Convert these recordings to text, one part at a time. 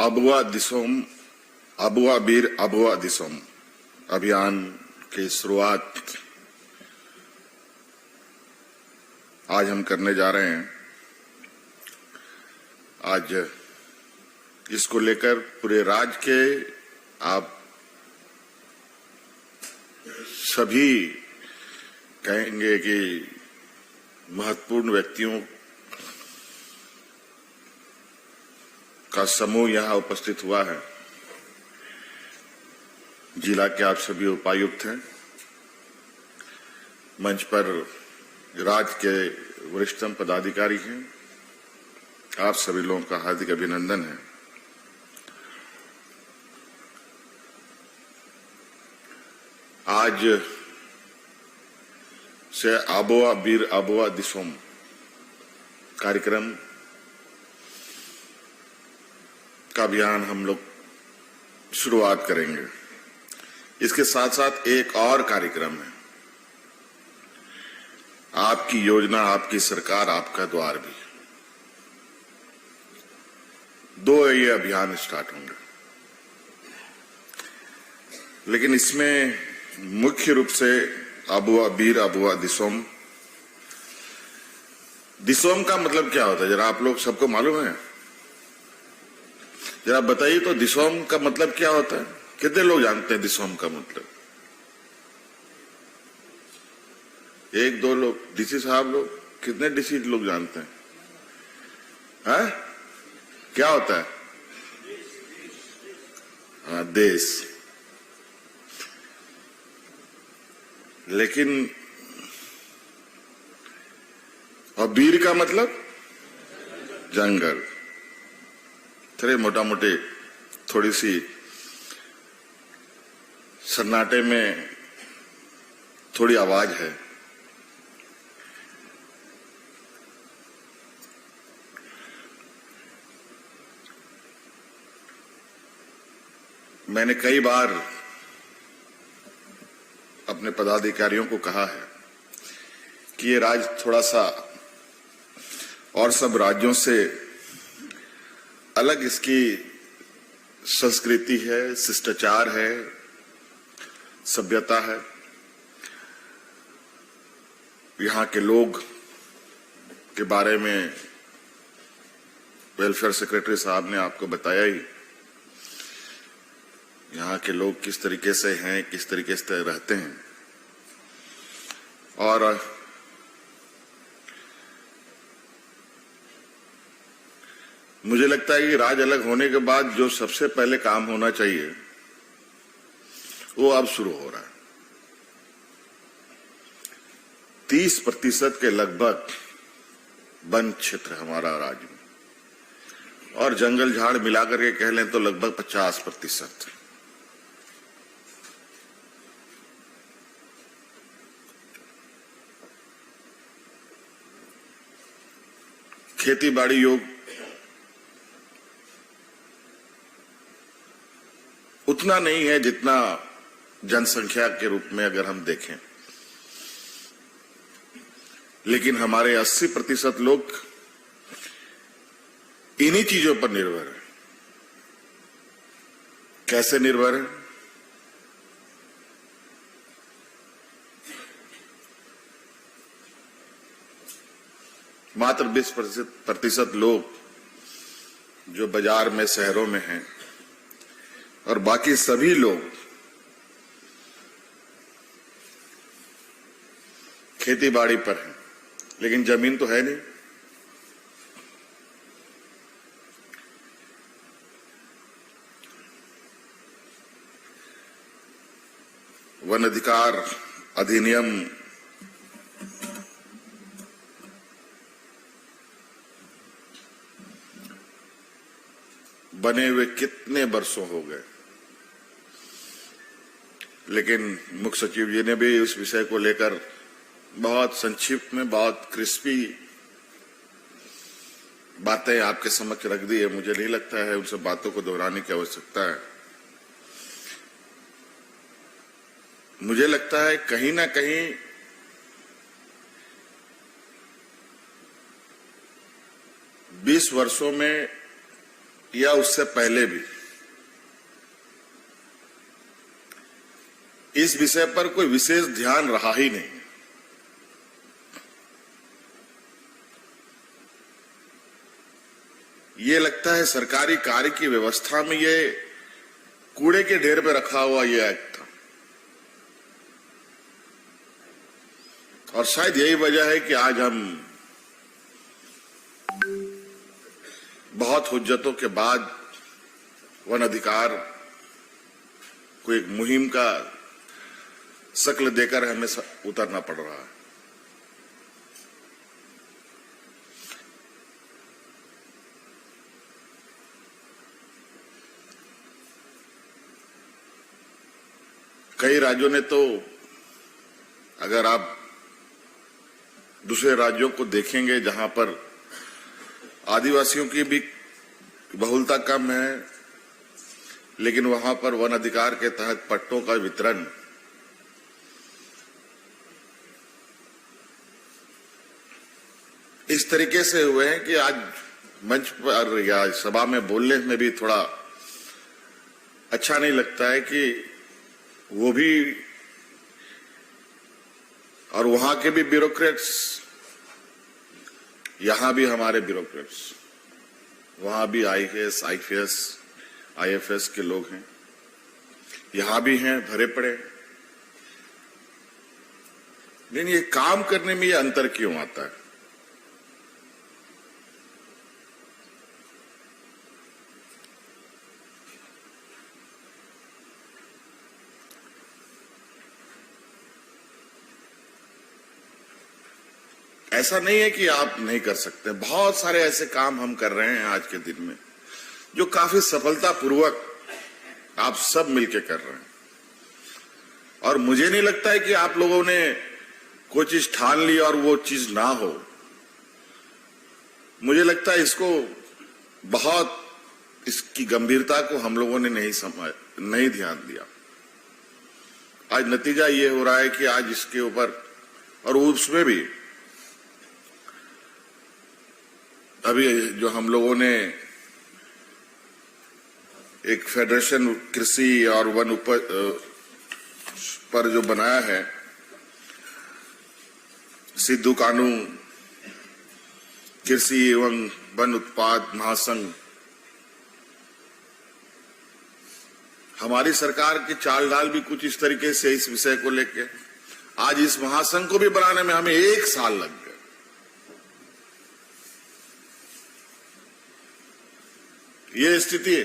आबुआ दिसोम आबुआ बीर आबुआ दिसोम अभियान की शुरुआत आज हम करने जा रहे हैं। आज इसको लेकर पूरे राज्य के आप सभी कहेंगे कि महत्वपूर्ण व्यक्तियों का समूह यहां उपस्थित हुआ है। जिला के आप सभी उपायुक्त हैं, मंच पर राज्य के वरिष्ठतम पदाधिकारी हैं। आप सभी लोगों का हार्दिक अभिनंदन है। आज से आबुआ बीर आबुआ दिसोम कार्यक्रम का अभियान हम लोग शुरुआत करेंगे। इसके साथ साथ एक और कार्यक्रम है, आपकी योजना आपकी सरकार आपका द्वार भी। दो ये अभियान स्टार्ट होंगे, लेकिन इसमें मुख्य रूप से आबुआ बीर आबुआ दिसोम। दिसोम का मतलब क्या होता है, जरा आप लोग सबको मालूम है? जरा बताइए तो दिसोम का मतलब क्या होता है? कितने लोग जानते हैं दिसोम का मतलब? एक दो लोग, डीसी साहब लोग, कितने डीसी लोग जानते हैं? हाँ? क्या होता है? हाँ, देश। लेकिन और बीर का मतलब जंगल। थोड़े मोटा मोटे थोड़ी सी सन्नाटे में थोड़ी आवाज है। मैंने कई बार अपने पदाधिकारियों को कहा है कि ये राज्य थोड़ा सा और सब राज्यों से अलग इसकी संस्कृति है, शिष्टाचार है, सभ्यता है। यहाँ के लोग के बारे में वेलफेयर सेक्रेटरी साहब ने आपको बताया ही। यहाँ के लोग किस तरीके से हैं, किस तरीके से रहते हैं। और मुझे लगता है कि राज्य अलग होने के बाद जो सबसे पहले काम होना चाहिए वो अब शुरू हो रहा है। 30% के लगभग वन क्षेत्र हमारा राज्य में, और जंगल झाड़ मिलाकर के कह लें तो लगभग 50%। खेती बाड़ी योग उतना नहीं है जितना जनसंख्या के रूप में अगर हम देखें, लेकिन हमारे 80% लोग इन्हीं चीजों पर निर्भर है। कैसे निर्भर है? मात्र 20% लोग जो बाजार में शहरों में हैं, और बाकी सभी लोग खेती बाड़ी पर हैं, लेकिन जमीन तो है नहीं। वन अधिकार अधिनियम बने हुए कितने वर्षों हो गए, लेकिन मुख्य सचिव जी ने भी उस विषय को लेकर बहुत संक्षिप्त में बहुत क्रिस्पी बातें आपके समक्ष रख दी है। मुझे नहीं लगता है उन सब बातों को दोहराने की आवश्यकता है। मुझे लगता है कहीं ना कहीं बीस वर्षों में या उससे पहले भी इस विषय पर कोई विशेष ध्यान रहा ही नहीं। ये लगता है सरकारी कार्य की व्यवस्था में ये कूड़े के ढेर पे रखा हुआ ये एक्ट था, और शायद यही वजह है कि आज हम बहुत हुज्जतों के बाद वन अधिकार को एक मुहिम का शक्ल देकर हमें उतरना पड़ रहा है। कई राज्यों ने तो, अगर आप दूसरे राज्यों को देखेंगे जहां पर आदिवासियों की भी बहुलता कम है, लेकिन वहां पर वन अधिकार के तहत पट्टों का वितरण इस तरीके से हुए हैं कि आज मंच पर या सभा में बोलने में भी थोड़ा अच्छा नहीं लगता है कि वो भी और वहां के भी ब्यूरोक्रेट्स, यहां भी हमारे ब्यूरोक्रेट्स, वहां भी आईएएस, आईपीएस, आईएफएस के लोग हैं, यहां भी हैं भरे पड़े। लेकिन ये काम करने में ये अंतर क्यों आता है? ऐसा नहीं है कि आप नहीं कर सकते, बहुत सारे ऐसे काम हम कर रहे हैं आज के दिन में जो काफी सफलतापूर्वक आप सब मिलकर कर रहे हैं, और मुझे नहीं लगता है कि आप लोगों ने कोई चीज ठान ली और वो चीज ना हो। मुझे लगता है इसको बहुत, इसकी गंभीरता को हम लोगों ने नहीं ध्यान दिया। आज नतीजा ये हो रहा है कि आज इसके ऊपर, और उसमें भी अभी जो हम लोगों ने एक फेडरेशन कृषि और वन उपज पर जो बनाया है, सिद्धू कानून कृषि एवं वन उत्पाद महासंघ, हमारी सरकार की चाल ढाल भी कुछ इस तरीके से इस विषय को लेके, आज इस महासंघ को भी बनाने में हमें 1 साल लग गया। ये स्थिति है।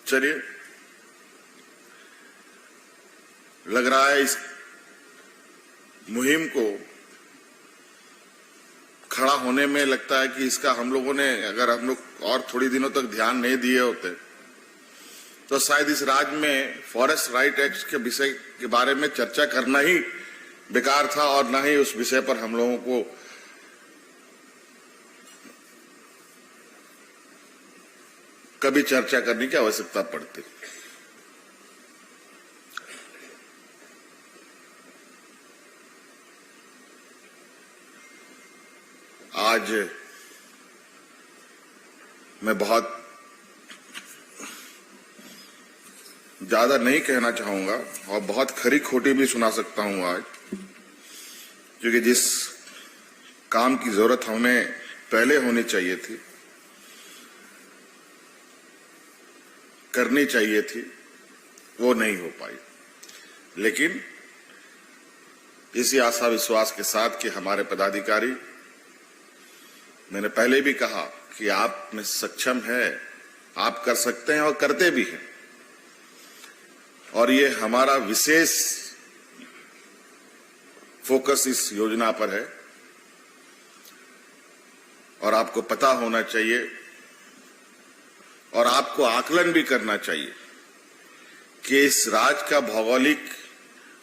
चलिए, लग रहा है इस मुहिम को खड़ा होने में लगता है कि इसका हम लोगों ने, अगर हम लोग और थोड़ी दिनों तक ध्यान नहीं दिए होते तो शायद इस राज्य में फॉरेस्ट राइट एक्ट के विषय के बारे में चर्चा करना ही बेकार था, और न ही उस विषय पर हम लोगों को कभी चर्चा करने की आवश्यकता पड़ती। आज मैं बहुत ज्यादा नहीं कहना चाहूंगा और बहुत खरी खोटी भी सुना सकता हूं आज, क्योंकि जिस काम की जरूरत हमें पहले होनी चाहिए थी, करनी चाहिए थी, वो नहीं हो पाई। लेकिन इसी आशा विश्वास के साथ कि हमारे पदाधिकारी, मैंने पहले भी कहा कि आप में सक्षम है, आप कर सकते हैं और करते भी हैं, और ये हमारा विशेष फोकस इस योजना पर है। और आपको पता होना चाहिए और आपको आकलन भी करना चाहिए कि इस राज्य का भौगोलिक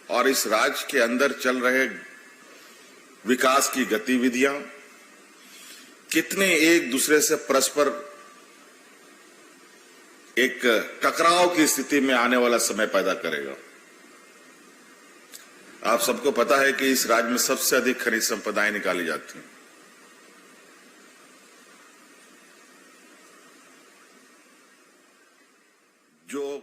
और इस राज्य के अंदर चल रहे विकास की गतिविधियां कितने एक दूसरे से परस्पर एक टकराव की स्थिति में आने वाला समय पैदा करेगा। आप सबको पता है कि इस राज्य में सबसे अधिक खनिज संपदाएं निकाली जाती हैं, जो